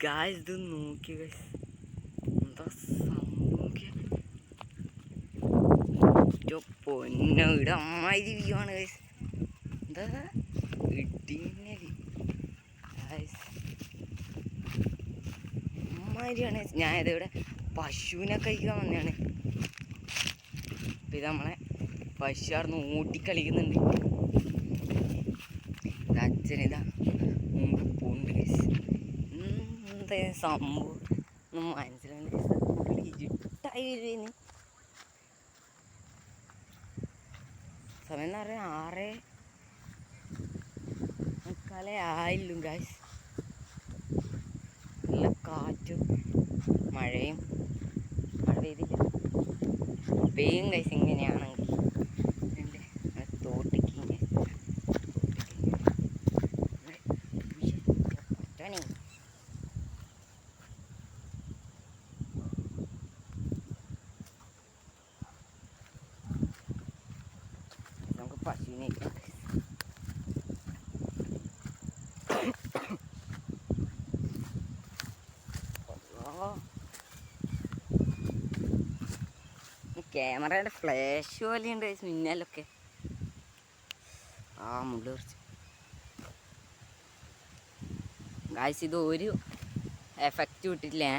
Guys ഇത് നോക്കി guys, എന്താ സംഭവം നോക്കിയ പൊന്നോ, ഇവിടെ അമ്മാതിരി വ്യൂ ആണ് ഗൈസ്. എന്താ ഇടിമിന്നല് ഗൈസ്, അമ്മാതിരിയാണ്. ഞാനിതിവിടെ പശുവിനെ കഴിക്കാൻ വന്നതാണ്. ഇത് നമ്മളെ പശു ആർന്ന് ഓട്ടിക്കളിക്കുന്നുണ്ട്. അച്ഛനിതാ മുമ്പ് പോണ്ട് ഗൈസ്. എന്താ സംഭവം ഒന്നും മനസ്സിലായില്ല. ഇരുട്ടായി വരുന്നു. സമയം എന്ന് പറഞ്ഞാൽ 6:45 ആയില്ലും ഗൈസ്. നല്ല കാറ്റും മഴയും. മഴ പെയ്തില്ല, പെയ്യും ഗൈസ്. ഇങ്ങനെയാണെങ്കിൽ തോട്ടിക്ക് പറ്റണേ. നമുക്ക് പശുവിനെ ക്യാമറയുടെ ഫ്ലാഷ് പോലെയുണ്ട് മിന്നലൊക്കെ. മുള്ള കുറച്ച് ഗായ്സ്, ഇത് ഒരു എഫക്റ്റ് വിട്ടിട്ടില്ലേ.